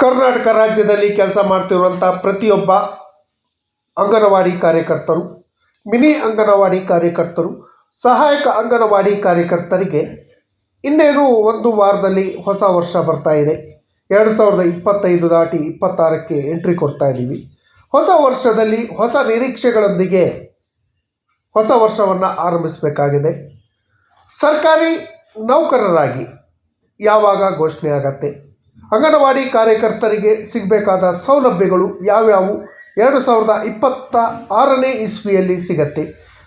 ಕರ್ನಾಟಕ ರಾಜ್ಯದಲ್ಲಿ ಕೆಲಸ ಮಾಡ್ತಿರುವಂಥ ಪ್ರತಿಯೊಬ್ಬ ಅಂಗನವಾಡಿ ಕಾರ್ಯಕರ್ತರು, ಮಿನಿ ಅಂಗನವಾಡಿ ಕಾರ್ಯಕರ್ತರು, ಸಹಾಯಕ ಅಂಗನವಾಡಿ ಕಾರ್ಯಕರ್ತರಿಗೆ ಇನ್ನೇನು ಒಂದು ವಾರದಲ್ಲಿ ಹೊಸ ವರ್ಷ ಬರ್ತಾ ಇದೆ. 2025 ದಾಟಿ 26ಕ್ಕೆ ಎಂಟ್ರಿ ಕೊಡ್ತಾ ಇದ್ದೀವಿ. ಹೊಸ ವರ್ಷದಲ್ಲಿ ಹೊಸ ನಿರೀಕ್ಷೆಗಳೊಂದಿಗೆ ಹೊಸ ವರ್ಷವನ್ನು ಆರಂಭಿಸಬೇಕಾಗಿದೆ. ಸರ್ಕಾರಿ ನೌಕರರಾಗಿ ಯಾವಾಗ ಘೋಷಣೆ ಆಗತ್ತೆ, ಅಂಗನವಾಡಿ ಕಾರ್ಯಕರ್ತರಿಗೆ ಸಿಗಬೇಕಾದ ಸೌಲಭ್ಯಗಳು ಯಾವ್ಯಾವು 2026ನೇ ಇಸ್ವಿಯಲ್ಲಿ ಸಿಗತ್ತೆ.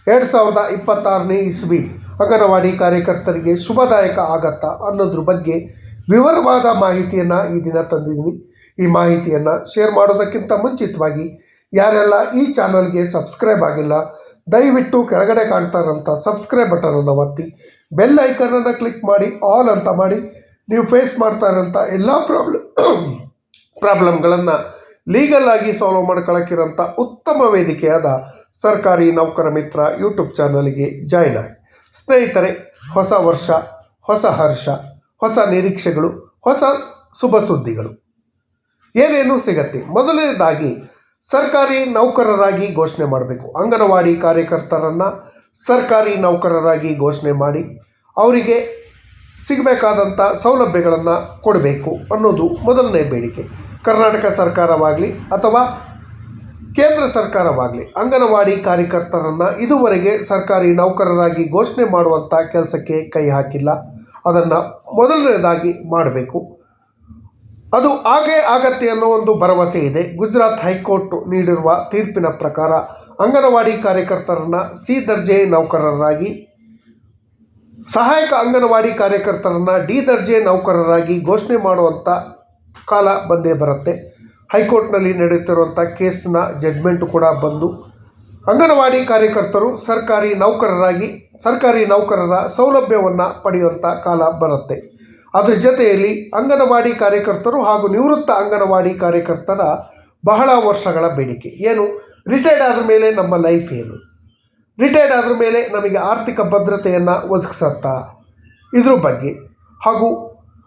2026ನೇ ಇಸ್ವಿ ಅಂಗನವಾಡಿ ಕಾರ್ಯಕರ್ತರಿಗೆ ಶುಭದಾಯಕ ಆಗತ್ತಾ ಅನ್ನೋದ್ರ ಬಗ್ಗೆ ವಿವರವಾದ ಮಾಹಿತಿಯನ್ನು ಈ ದಿನ ತಂದಿದ್ದೀನಿ. ಈ ಮಾಹಿತಿಯನ್ನು ಶೇರ್ ಮಾಡೋದಕ್ಕಿಂತ ಮುಂಚಿತವಾಗಿ ಯಾರೆಲ್ಲ ಈ ಚಾನಲ್ಗೆ ಸಬ್ಸ್ಕ್ರೈಬ್ ಆಗಿಲ್ಲ, ದಯವಿಟ್ಟು ಕೆಳಗಡೆ ಕಾಣ್ತಾ ಇರೋಂಥ ಸಬ್ಸ್ಕ್ರೈಬ್ ಬಟನನ್ನು ಒತ್ತಿ, ಬೆಲ್ ಐಕನನ್ನು ಕ್ಲಿಕ್ ಮಾಡಿ ಆಲ್ ಅಂತ ಮಾಡಿ ನೀವು ಫೇಸ್ ಮಾಡ್ತಾ ಇರೋಂಥ ಎಲ್ಲ ಪ್ರಾಬ್ಲಮ್ಗಳನ್ನು ಲೀಗಲ್ ಆಗಿ ಸಾಲ್ವ್ ಮಾಡ್ಕೊಳ್ಳೋಕ್ಕಿರೋಂಥ ಉತ್ತಮ ವೇದಿಕೆಯಾದ ಸರ್ಕಾರಿ ನೌಕರ ಮಿತ್ರ ಯೂಟ್ಯೂಬ್ ಚಾನಲ್ಗೆ ಜಾಯ್ನ್ ಆಗಿ. ಸ್ನೇಹಿತರೆ, ಹೊಸ ವರ್ಷ, ಹೊಸ ಹರ್ಷ, ಹೊಸ ನಿರೀಕ್ಷೆಗಳು, ಹೊಸ ಶುಭ ಸುದ್ದಿಗಳು ಏನೇನು ಸಿಗತ್ತೆ. ಮೊದಲನೇದಾಗಿ ಸರ್ಕಾರಿ ನೌಕರರಾಗಿ ಘೋಷಣೆ ಮಾಡಬೇಕು. ಅಂಗನವಾಡಿ ಕಾರ್ಯಕರ್ತರನ್ನು ಸರ್ಕಾರಿ ನೌಕರರಾಗಿ ಘೋಷಣೆ ಮಾಡಿ ಅವರಿಗೆ ಸಿಗಬೇಕಾದಂಥ ಸೌಲಭ್ಯಗಳನ್ನು ಕೊಡಬೇಕು ಅನ್ನೋದು ಮೊದಲನೇ ಬೇಡಿಕೆ. ಕರ್ನಾಟಕ ಸರ್ಕಾರವಾಗಲಿ ಅಥವಾ ಕೇಂದ್ರ ಸರ್ಕಾರವಾಗಲಿ ಅಂಗನವಾಡಿ ಕಾರ್ಯಕರ್ತರನ್ನು ಇದುವರೆಗೆ ಸರ್ಕಾರಿ ನೌಕರರಾಗಿ ಘೋಷಣೆ ಮಾಡುವಂಥ ಕೆಲಸಕ್ಕೆ ಕೈ ಹಾಕಿಲ್ಲ. ಅದನ್ನು ಮೊದಲನೇದಾಗಿ ಮಾಡಬೇಕು. ಅದು ಹಾಗೇ ಆಗತ್ತೆ ಅನ್ನೋ ಒಂದು ಭರವಸೆ ಇದೆ. ಗುಜರಾತ್ ಹೈಕೋರ್ಟ್ ನೀಡಿರುವ ತೀರ್ಪಿನ ಪ್ರಕಾರ ಅಂಗನವಾಡಿ ಕಾರ್ಯಕರ್ತರನ್ನು ಸಿ ದರ್ಜೆ ನೌಕರರಾಗಿ, ಸಹಾಯಕ ಅಂಗನವಾಡಿ ಕಾರ್ಯಕರ್ತರನ್ನು ಡಿ ದರ್ಜೆ ನೌಕರರಾಗಿ ಘೋಷಣೆ ಮಾಡುವಂಥ ಕಾಲ ಬಂದೇ ಬರುತ್ತೆ. ಹೈಕೋರ್ಟ್ನಲ್ಲಿ ನಡೆಯುತ್ತಿರುವಂಥ ಕೇಸ್ನ ಜಡ್ಜ್ಮೆಂಟು ಕೂಡ ಬಂದು ಅಂಗನವಾಡಿ ಕಾರ್ಯಕರ್ತರು ಸರ್ಕಾರಿ ನೌಕರರ ಸೌಲಭ್ಯವನ್ನು ಪಡೆಯುವಂಥ ಕಾಲ ಬರುತ್ತೆ. ಅದರ ಜೊತೆಯಲ್ಲಿ ಅಂಗನವಾಡಿ ಕಾರ್ಯಕರ್ತರು ಹಾಗೂ ನಿವೃತ್ತ ಅಂಗನವಾಡಿ ಕಾರ್ಯಕರ್ತರ ಬಹಳ ವರ್ಷಗಳ ಬೇಡಿಕೆ ಏನು, ರಿಟೈರ್ಡ್ ಆದ ಮೇಲೆ ನಮ್ಮ ಲೈಫ್ ಏನು, ರಿಟೈರ್ಡ್ ಆದ ಮೇಲೆ ನಮಗೆ ಆರ್ಥಿಕ ಭದ್ರತೆಯನ್ನು ಒದಗಿಸುತ್ತಾ, ಇದ್ರ ಬಗ್ಗೆ ಹಾಗೂ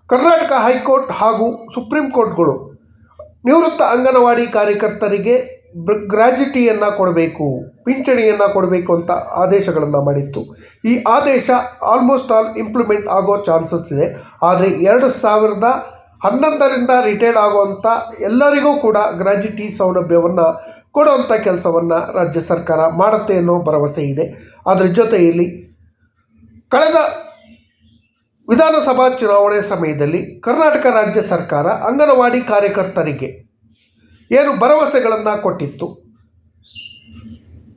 ಕರ್ನಾಟಕ ಹೈಕೋರ್ಟ್ ಹಾಗೂ ಸುಪ್ರೀಂ ಕೋರ್ಟ್ಗಳು ನಿವೃತ್ತ ಅಂಗನವಾಡಿ ಕಾರ್ಯಕರ್ತರಿಗೆ ಗ್ರ್ಯಾಚ್ಯುಟಿಯನ್ನು ಕೊಡಬೇಕು, ಪಿಂಚಣಿಯನ್ನು ಕೊಡಬೇಕು ಅಂತ ಆದೇಶಗಳನ್ನು ಮಾಡಿತ್ತು. ಈ ಆದೇಶ ಆಲ್ಮೋಸ್ಟ್ ಆಲ್ ಇಂಪ್ಲಿಮೆಂಟ್ ಆಗೋ ಚಾನ್ಸಸ್ ಇದೆ. ಆದರೆ 2011ರಿಂದ ರಿಟೈರ್ಡ್ ಆಗುವಂಥ ಎಲ್ಲರಿಗೂ ಕೂಡ ಗ್ರ್ಯಾಚ್ಯುಟಿ ಸೌಲಭ್ಯವನ್ನು ಕೊಡುವಂಥ ಕೆಲಸವನ್ನು ರಾಜ್ಯ ಸರ್ಕಾರ ಮಾಡುತ್ತೆ ಅನ್ನೋ ಭರವಸೆ ಇದೆ. ಅದರ ಜೊತೆಯಲ್ಲಿ ಕಳೆದ ವಿಧಾನಸಭಾ ಚುನಾವಣೆ ಸಮಯದಲ್ಲಿ ಕರ್ನಾಟಕ ರಾಜ್ಯ ಸರ್ಕಾರ ಅಂಗನವಾಡಿ ಕಾರ್ಯಕರ್ತರಿಗೆ ಏನು ಭರವಸೆಗಳನ್ನು ಕೊಟ್ಟಿತ್ತು,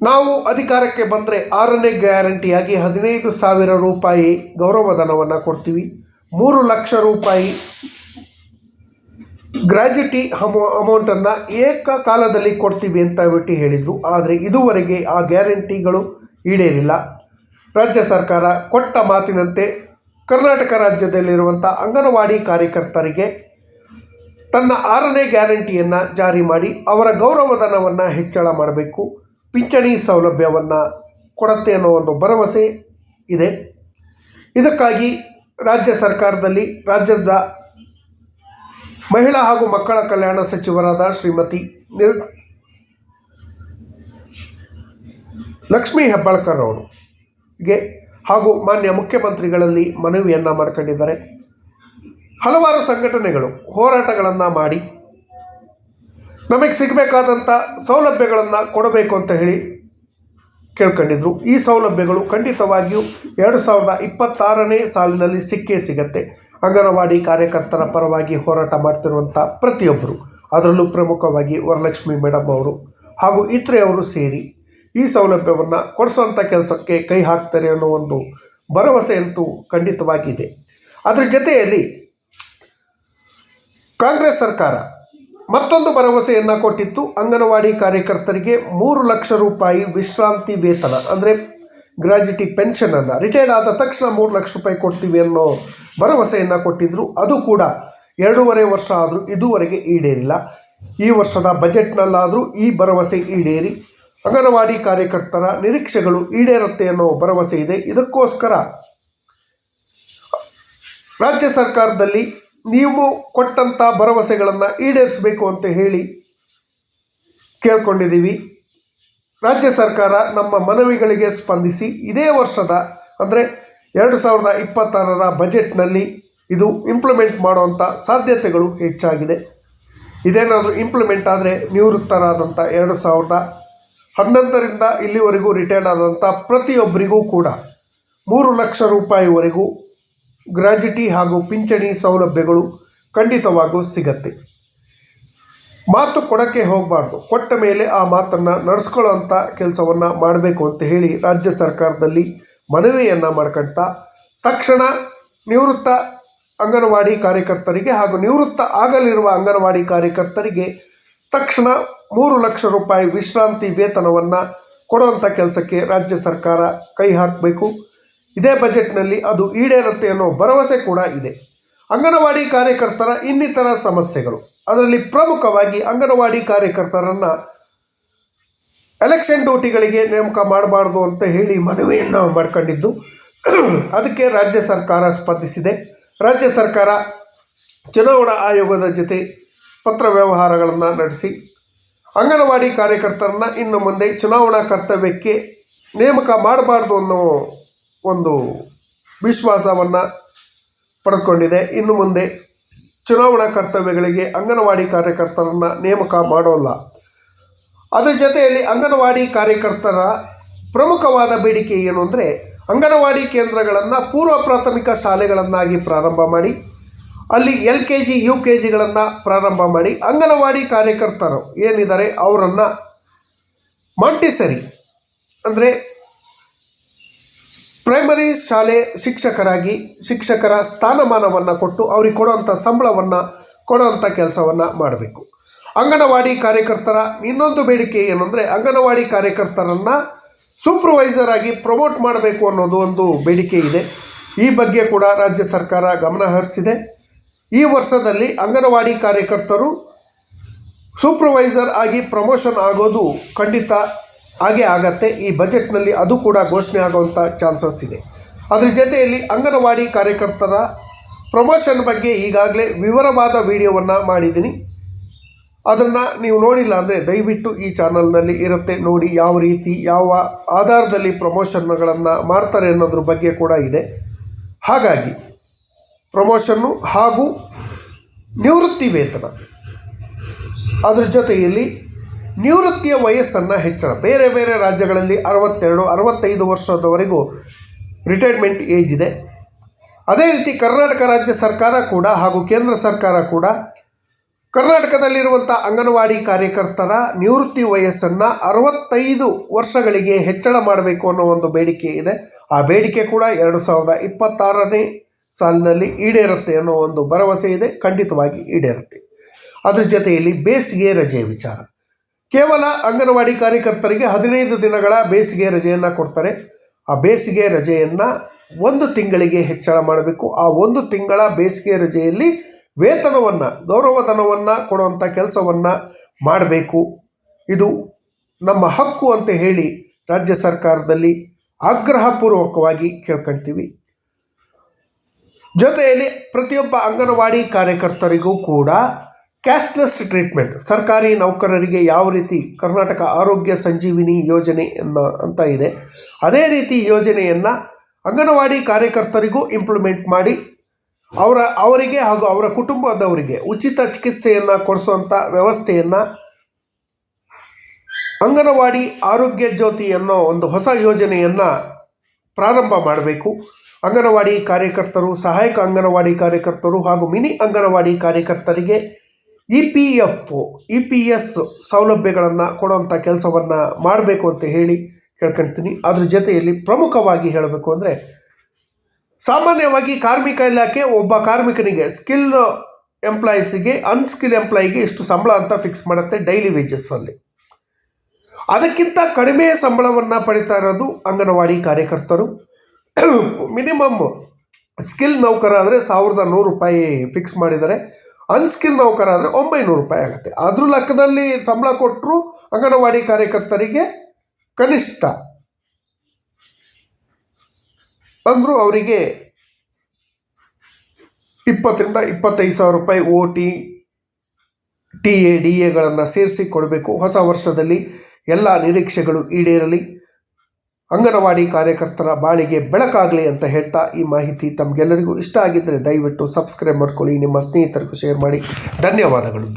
ನಾವು ಅಧಿಕಾರಕ್ಕೆ ಬಂದರೆ 6ನೇ ಗ್ಯಾರಂಟಿಯಾಗಿ 15,000 ರೂಪಾಯಿ ಗೌರವಧನವನ್ನು ಕೊಡ್ತೀವಿ, 3 ಲಕ್ಷ ರೂಪಾಯಿ ಗ್ರ್ಯಾಚ್ಯುಟಿ ಅಮೌಂಟನ್ನು ಏಕಕಾಲದಲ್ಲಿ ಕೊಡ್ತೀವಿ ಅಂತ ಬಿಟ್ಟು ಹೇಳಿದರು. ಆದರೆ ಇದುವರೆಗೆ ಆ ಗ್ಯಾರಂಟಿಗಳು ಈಡೇರಿಲ್ಲ. ರಾಜ್ಯ ಸರ್ಕಾರ ಕೊಟ್ಟ ಮಾತಿನಂತೆ ಕರ್ನಾಟಕ ರಾಜ್ಯದಲ್ಲಿರುವಂಥ ಅಂಗನವಾಡಿ ಕಾರ್ಯಕರ್ತರಿಗೆ ತನ್ನ 6ನೇ ಗ್ಯಾರಂಟಿಯನ್ನು ಜಾರಿ ಮಾಡಿ ಅವರ ಗೌರವಧನವನ್ನು ಹೆಚ್ಚಳ ಮಾಡಬೇಕು, ಪಿಂಚಣಿ ಸೌಲಭ್ಯವನ್ನು ಕೊಡುತ್ತೆ ಅನ್ನೋ ಒಂದು ಭರವಸೆ ಇದೆ. ಇದಕ್ಕಾಗಿ ರಾಜ್ಯ ಸರ್ಕಾರದಲ್ಲಿ ರಾಜ್ಯದ ಮಹಿಳಾ ಹಾಗೂ ಮಕ್ಕಳ ಕಲ್ಯಾಣ ಸಚಿವರಾದ ಶ್ರೀಮತಿ ಲಕ್ಷ್ಮೀ ಹೆಬ್ಬಾಳ್ಕರ್ ಅವರಿಗೆ ಹಾಗೂ ಮಾನ್ಯ ಮುಖ್ಯಮಂತ್ರಿಗಳಲ್ಲಿ ಮನವಿಯನ್ನು ಮಾಡ್ಕೊಂಡಿದ್ದಾರೆ. ಹಲವಾರು ಸಂಘಟನೆಗಳು ಹೋರಾಟಗಳನ್ನು ಮಾಡಿ ನಮಗೆ ಸಿಗಬೇಕಾದಂಥ ಸೌಲಭ್ಯಗಳನ್ನು ಕೊಡಬೇಕು ಅಂತ ಹೇಳಿ ಕೇಳ್ಕೊಂಡಿದ್ರು. ಈ ಸೌಲಭ್ಯಗಳು ಖಂಡಿತವಾಗಿಯೂ 2026ನೇ ಸಾಲಿನಲ್ಲಿ ಸಿಗತ್ತೆ. ಅಂಗನವಾಡಿ ಕಾರ್ಯಕರ್ತರ ಪರವಾಗಿ ಹೋರಾಟ ಮಾಡ್ತಿರುವಂಥ ಪ್ರತಿಯೊಬ್ಬರು, ಅದರಲ್ಲೂ ಪ್ರಮುಖವಾಗಿ ವರಲಕ್ಷ್ಮಿ ಮೇಡಮ್ ಅವರು ಹಾಗೂ ಇತರೆ ಅವರು ಸೇರಿ ಈ ಸೌಲಭ್ಯವನ್ನು ಕೊಡಿಸುವಂಥ ಕೆಲಸಕ್ಕೆ ಕೈ ಹಾಕ್ತಾರೆ ಅನ್ನೋ ಒಂದು ಭರವಸೆ ಅಂತೂ ಖಂಡಿತವಾಗಿದೆ. ಅದರ ಜೊತೆಯಲ್ಲಿ ಕಾಂಗ್ರೆಸ್ ಸರ್ಕಾರ ಮತ್ತೊಂದು ಭರವಸೆಯನ್ನು ಕೊಟ್ಟಿತ್ತು. ಅಂಗನವಾಡಿ ಕಾರ್ಯಕರ್ತರಿಗೆ 3 ಲಕ್ಷ ರೂಪಾಯಿ ವಿಶ್ರಾಂತಿ ವೇತನ ಅಂದರೆ ಗ್ರ್ಯಾಚ್ಯುಟಿ ಪೆನ್ಷನನ್ನು ರಿಟೈರ್ಡ್ ಆದ ತಕ್ಷಣ 3 ಲಕ್ಷ ರೂಪಾಯಿ ಕೊಡ್ತೀವಿ ಅನ್ನೋ ಭರವಸೆಯನ್ನು ಕೊಟ್ಟಿದ್ದರು. ಅದು ಕೂಡ 2.5 ವರ್ಷ ಆದರೂ ಇದುವರೆಗೆ ಈಡೇರಿಲ್ಲ. ಈ ವರ್ಷದ ಬಜೆಟ್ನಲ್ಲಾದರೂ ಈ ಭರವಸೆ ಈಡೇರಿ ಅಂಗನವಾಡಿ ಕಾರ್ಯಕರ್ತರ ನಿರೀಕ್ಷೆಗಳು ಈಡೇರುತ್ತೆ ಅನ್ನೋ ಭರವಸೆ ಇದೆ. ಇದಕ್ಕೋಸ್ಕರ ರಾಜ್ಯ ಸರ್ಕಾರದಲ್ಲಿ ನೀವು ಕೊಟ್ಟಂಥ ಭರವಸೆಗಳನ್ನು ಈಡೇರಿಸಬೇಕು ಅಂತ ಹೇಳಿ ಕೇಳ್ಕೊಂಡಿದ್ದೀವಿ. ರಾಜ್ಯ ಸರ್ಕಾರ ನಮ್ಮ ಮನವಿಗಳಿಗೆ ಸ್ಪಂದಿಸಿ ಇದೇ ವರ್ಷದ ಅಂದರೆ 2026ರ ಬಜೆಟ್ನಲ್ಲಿ ಇದು ಇಂಪ್ಲಿಮೆಂಟ್ ಮಾಡುವಂಥ ಸಾಧ್ಯತೆಗಳು ಹೆಚ್ಚಾಗಿದೆ. ಇದೇನಾದರೂ ಇಂಪ್ಲಿಮೆಂಟ್ ಆದರೆ ನಿವೃತ್ತರಾದಂಥ 2011ರಿಂದ ಇಲ್ಲಿವರೆಗೂ ರಿಟೈರ್ಡ್ ಆದಂಥ ಪ್ರತಿಯೊಬ್ಬರಿಗೂ ಕೂಡ 3 ಲಕ್ಷ ರೂಪಾಯಿವರೆಗೂ ಗ್ರ್ಯಾಚ್ಯುಟಿ ಹಾಗೂ ಪಿಂಚಣಿ ಸೌಲಭ್ಯಗಳು ಖಂಡಿತವಾಗೂ ಸಿಗತ್ತೆ. ಮಾತು ಕೊಡೋಕ್ಕೆ ಹೋಗಬಾರ್ದು, ಕೊಟ್ಟ ಮೇಲೆ ಆ ಮಾತನ್ನು ನಡೆಸ್ಕೊಳ್ಳೋವಂಥ ಕೆಲಸವನ್ನು ಮಾಡಬೇಕು ಅಂತ ಹೇಳಿ ರಾಜ್ಯ ಸರ್ಕಾರದಲ್ಲಿ ಮನವಿಯನ್ನು ಮಾಡ್ಕೊಳ್ತಾ ತಕ್ಷಣ ನಿವೃತ್ತ ಅಂಗನವಾಡಿ ಕಾರ್ಯಕರ್ತರಿಗೆ ಹಾಗೂ ನಿವೃತ್ತ ಆಗಲಿರುವ ಅಂಗನವಾಡಿ ಕಾರ್ಯಕರ್ತರಿಗೆ ತಕ್ಷಣ 3 ಲಕ್ಷ ರೂಪಾಯಿ ವಿಶ್ರಾಂತಿ ವೇತನವನ್ನು ಕೊಡುವಂಥ ಕೆಲಸಕ್ಕೆ ರಾಜ್ಯ ಸರ್ಕಾರ ಕೈ ಹಾಕಬೇಕು. ಇದೇ ಬಜೆಟ್ನಲ್ಲಿ ಅದು ಈಡೇರುತ್ತೆ ಅನ್ನೋ ಭರವಸೆ ಕೂಡ ಇದೆ. ಅಂಗನವಾಡಿ ಕಾರ್ಯಕರ್ತರ ಇನ್ನಿತರ ಸಮಸ್ಯೆಗಳು, ಅದರಲ್ಲಿ ಪ್ರಮುಖವಾಗಿ ಅಂಗನವಾಡಿ ಕಾರ್ಯಕರ್ತರನ್ನು ಎಲೆಕ್ಷನ್ ಡ್ಯೂಟಿಗಳಿಗೆ ನೇಮಕ ಮಾಡಬಾರ್ದು ಅಂತ ಹೇಳಿ ಮನವಿಯನ್ನು ಮಾಡ್ಕೊಂಡಿದ್ದು, ಅದಕ್ಕೆ ರಾಜ್ಯ ಸರ್ಕಾರ ಸ್ಪಂದಿಸಿದೆ. ರಾಜ್ಯ ಸರ್ಕಾರ ಚುನಾವಣಾ ಆಯೋಗದ ಜೊತೆ ಪತ್ರ ವ್ಯವಹಾರಗಳನ್ನು ನಡೆಸಿ ಅಂಗನವಾಡಿ ಕಾರ್ಯಕರ್ತರನ್ನು ಇನ್ನು ಮುಂದೆ ಚುನಾವಣಾ ಕರ್ತವ್ಯಕ್ಕೆ ನೇಮಕ ಮಾಡಬಾರ್ದು ಅನ್ನೋ ಒಂದು ವಿಶ್ವಾಸವನ್ನು ಪಡೆದುಕೊಂಡಿದೆ. ಇನ್ನು ಮುಂದೆ ಚುನಾವಣಾ ಕರ್ತವ್ಯಗಳಿಗೆ ಅಂಗನವಾಡಿ ಕಾರ್ಯಕರ್ತರನ್ನು ನೇಮಕ ಮಾಡೋಲ್ಲ. ಅದರ ಜೊತೆಯಲ್ಲಿ ಅಂಗನವಾಡಿ ಕಾರ್ಯಕರ್ತರ ಪ್ರಮುಖವಾದ ಬೇಡಿಕೆ ಏನು ಅಂದರೆ, ಅಂಗನವಾಡಿ ಕೇಂದ್ರಗಳನ್ನು ಪೂರ್ವ ಪ್ರಾಥಮಿಕ ಶಾಲೆಗಳನ್ನಾಗಿ ಪ್ರಾರಂಭ ಮಾಡಿ ಅಲ್ಲಿ LKG UKGಗಳನ್ನು ಪ್ರಾರಂಭ ಮಾಡಿ ಅಂಗನವಾಡಿ ಕಾರ್ಯಕರ್ತರು ಏನಿದ್ದಾರೆ ಅವರನ್ನು ಮಾಂಟಿಸರಿ ಅಂದರೆ ಪ್ರೈಮರಿ ಶಾಲೆ ಶಿಕ್ಷಕರ ಸ್ಥಾನಮಾನವನ್ನು ಕೊಟ್ಟು ಅವ್ರಿಗೆ ಕೊಡುವಂಥ ಸಂಬಳವನ್ನು ಕೊಡುವಂಥ ಕೆಲಸವನ್ನು ಮಾಡಬೇಕು. ಅಂಗನವಾಡಿ ಕಾರ್ಯಕರ್ತರ ಇನ್ನೊಂದು ಬೇಡಿಕೆ ಏನು ಅಂದರೆ, ಅಂಗನವಾಡಿ ಕಾರ್ಯಕರ್ತರನ್ನು ಸೂಪರ್ವೈಸರ್ ಆಗಿ ಪ್ರಮೋಟ್ ಮಾಡಬೇಕು ಅನ್ನೋದು ಒಂದು ಬೇಡಿಕೆ ಇದೆ. ಈ ಬಗ್ಗೆ ಕೂಡ ರಾಜ್ಯ ಸರ್ಕಾರ ಗಮನ ಹರಿಸಿದೆ. ಈ ವರ್ಷದಲ್ಲಿ ಅಂಗನವಾಡಿ ಕಾರ್ಯಕರ್ತರು ಸೂಪರ್ವೈಸರ್ ಆಗಿ ಪ್ರಮೋಷನ್ ಆಗೋದು ಖಂಡಿತ ಹಾಗೆ ಆಗತ್ತೆ. ಈ ಬಜೆಟ್ನಲ್ಲಿ ಅದು ಕೂಡ ಘೋಷಣೆ ಆಗುವಂಥ ಚಾನ್ಸಸ್ ಇದೆ. ಅದರ ಜೊತೆಯಲ್ಲಿ ಅಂಗನವಾಡಿ ಕಾರ್ಯಕರ್ತರ ಪ್ರಮೋಷನ್ ಬಗ್ಗೆ ಈಗಾಗಲೇ ವಿವರವಾದ ವಿಡಿಯೋವನ್ನು ಮಾಡಿದ್ದೀನಿ. ಅದನ್ನು ನೀವು ನೋಡಿಲ್ಲ ಅಂದರೆ ದಯವಿಟ್ಟು ಈ ಚಾನಲ್ನಲ್ಲಿ ಇರುತ್ತೆ, ನೋಡಿ. ಯಾವ ರೀತಿ ಯಾವ ಆಧಾರದಲ್ಲಿ ಪ್ರಮೋಷನ್ಗಳನ್ನು ಮಾಡ್ತಾರೆ ಅನ್ನೋದ್ರ ಬಗ್ಗೆ ಕೂಡ ಇದೆ. ಹಾಗಾಗಿ ಪ್ರಮೋಷನ್ನು ಹಾಗೂ ನಿವೃತ್ತಿ ವೇತನ, ಅದರ ಜೊತೆಯಲ್ಲಿ ನಿವೃತ್ತಿಯ ವಯಸ್ಸನ್ನು ಹೆಚ್ಚಳ. ಬೇರೆ ಬೇರೆ ರಾಜ್ಯಗಳಲ್ಲಿ 62-65 ವರ್ಷದವರೆಗೂ ರಿಟೈರ್ಮೆಂಟ್ ಏಜ್ ಇದೆ. ಅದೇ ರೀತಿ ಕರ್ನಾಟಕ ರಾಜ್ಯ ಸರ್ಕಾರ ಕೂಡ ಹಾಗೂ ಕೇಂದ್ರ ಸರ್ಕಾರ ಕೂಡ ಕರ್ನಾಟಕದಲ್ಲಿರುವಂಥ ಅಂಗನವಾಡಿ ಕಾರ್ಯಕರ್ತರ ನಿವೃತ್ತಿ ವಯಸ್ಸನ್ನು 65 ವರ್ಷಗಳಿಗೆ ಹೆಚ್ಚಳ ಮಾಡಬೇಕು ಅನ್ನೋ ಒಂದು ಬೇಡಿಕೆ ಇದೆ. ಆ ಬೇಡಿಕೆ ಕೂಡ 2026ನೇ ಸಾಲಿನಲ್ಲಿ ಈಡೇರುತ್ತೆ ಅನ್ನೋ ಒಂದು ಭರವಸೆ ಇದೆ. ಖಂಡಿತವಾಗಿ ಈಡೇರುತ್ತೆ. ಅದ್ರ ಜೊತೆಯಲ್ಲಿ ಬೇಸಿಗೆ ರಜೆ ವಿಚಾರ. ಕೇವಲ ಅಂಗನವಾಡಿ ಕಾರ್ಯಕರ್ತರಿಗೆ 15 ದಿನಗಳ ಬೇಸಿಗೆ ರಜೆಯನ್ನು ಕೊಡ್ತಾರೆ. ಆ ಬೇಸಿಗೆ ರಜೆಯನ್ನು 1 ತಿಂಗಳಿಗೆ ಹೆಚ್ಚಳ ಮಾಡಬೇಕು. ಆ 1 ತಿಂಗಳ ಬೇಸಿಗೆ ರಜೆಯಲ್ಲಿ ವೇತನವನ್ನು, ಗೌರವಧನವನ್ನು ಕೊಡುವಂಥ ಕೆಲಸವನ್ನು ಮಾಡಬೇಕು. ಇದು ನಮ್ಮ ಹಕ್ಕು ಅಂತ ಹೇಳಿ ರಾಜ್ಯ ಸರ್ಕಾರದಲ್ಲಿ ಆಗ್ರಹಪೂರ್ವಕವಾಗಿ ಕೇಳ್ಕೊಳ್ತೀವಿ. ಜೊತೆಯಲ್ಲಿ ಪ್ರತಿಯೊಬ್ಬ ಅಂಗನವಾಡಿ ಕಾರ್ಯಕರ್ತರಿಗೂ ಕೂಡ ಕ್ಯಾಶ್ಲೆಸ್ ಟ್ರೀಟ್ಮೆಂಟ್, ಸರ್ಕಾರಿ ನೌಕರರಿಗೆ ಯಾವ ರೀತಿ ಕರ್ನಾಟಕ ಆರೋಗ್ಯ ಸಂಜೀವಿನಿ ಯೋಜನೆ ಅಂತ ಇದೆ, ಅದೇ ರೀತಿ ಯೋಜನೆಯನ್ನು ಅಂಗನವಾಡಿ ಕಾರ್ಯಕರ್ತರಿಗೂ ಇಂಪ್ಲಿಮೆಂಟ್ ಮಾಡಿ ಅವರಿಗೆ ಹಾಗೂ ಅವರ ಕುಟುಂಬದವರಿಗೆ ಉಚಿತ ಚಿಕಿತ್ಸೆಯನ್ನು ಕೊಡಿಸುವಂಥ ವ್ಯವಸ್ಥೆಯನ್ನು ಅಂಗನವಾಡಿ ಆರೋಗ್ಯ ಜ್ಯೋತಿ ಅನ್ನೋ ಒಂದು ಹೊಸ ಯೋಜನೆಯನ್ನು ಪ್ರಾರಂಭ ಮಾಡಬೇಕು. ಅಂಗನವಾಡಿ ಕಾರ್ಯಕರ್ತರು, ಸಹಾಯಕ ಅಂಗನವಾಡಿ ಕಾರ್ಯಕರ್ತರು ಹಾಗೂ ಮಿನಿ ಅಂಗನವಾಡಿ ಕಾರ್ಯಕರ್ತರಿಗೆ EPS ಸೌಲಭ್ಯಗಳನ್ನು ಕೊಡುವಂಥ ಕೆಲಸವನ್ನು ಮಾಡಬೇಕು ಅಂತ ಹೇಳಿ ಕೇಳ್ಕೊಳ್ತೀನಿ. ಅದ್ರ ಜೊತೆಯಲ್ಲಿ ಪ್ರಮುಖವಾಗಿ ಹೇಳಬೇಕು ಅಂದರೆ, ಸಾಮಾನ್ಯವಾಗಿ ಕಾರ್ಮಿಕ ಇಲಾಖೆ ಒಬ್ಬ ಕಾರ್ಮಿಕನಿಗೆ ಸ್ಕಿಲ್ ಎಂಪ್ಲಾಯೀಸಿಗೆ ಅನ್ಸ್ಕಿಲ್ ಎಂಪ್ಲಾಯಿಗೆ ಇಷ್ಟು ಸಂಬಳ ಅಂತ ಫಿಕ್ಸ್ ಮಾಡುತ್ತೆ ಡೈಲಿ ವೇಜಸ್ಸಲ್ಲಿ. ಅದಕ್ಕಿಂತ ಕಡಿಮೆ ಸಂಬಳವನ್ನು ಪಡಿತಾ ಇರೋದು ಅಂಗನವಾಡಿ ಕಾರ್ಯಕರ್ತರು. ಮಿನಿಮಮ್ ಸ್ಕಿಲ್ ನೌಕರ ಆದರೆ 1100 ರೂಪಾಯಿ ಫಿಕ್ಸ್ ಮಾಡಿದ್ದಾರೆ. ಅನ್ಸ್ಕಿಲ್ ನೌಕರ ಆದರೆ 900 ರೂಪಾಯಿ ಆಗುತ್ತೆ. ಅದ್ರ ಲೆಕ್ಕದಲ್ಲಿ ಸಂಬಳ ಕೊಟ್ಟರು ಅಂಗನವಾಡಿ ಕಾರ್ಯಕರ್ತರಿಗೆ ಕನಿಷ್ಠ ಅಂದರೂ ಅವರಿಗೆ 20,000 ರಿಂದ 25,000 ರೂಪಾಯಿ OT TA DAಗಳನ್ನು ಸೇರಿಸಿ ಕೊಡಬೇಕು. ಹೊಸ ವರ್ಷದಲ್ಲಿ ಎಲ್ಲ ನಿರೀಕ್ಷೆಗಳು ಈಡೇರಲಿ, ಅಂಗನವಾಡಿ ಕಾರ್ಯಕರ್ತರ ಬಾಳಿಗೆ ಬೆಳಕಾಗಲಿ ಅಂತ ಹೇಳ್ತಾ ಈ ಮಾಹಿತಿ ತಮಗೆಲ್ಲರಿಗೂ ಇಷ್ಟ ಆಗಿದ್ದರೆ ದಯವಿಟ್ಟು ಸಬ್ಸ್ಕ್ರೈಬ್ ಮಾಡ್ಕೊಳ್ಳಿ, ನಿಮ್ಮ ಸ್ನೇಹಿತರಿಗೂ ಶೇರ್ ಮಾಡಿ. ಧನ್ಯವಾದಗಳು.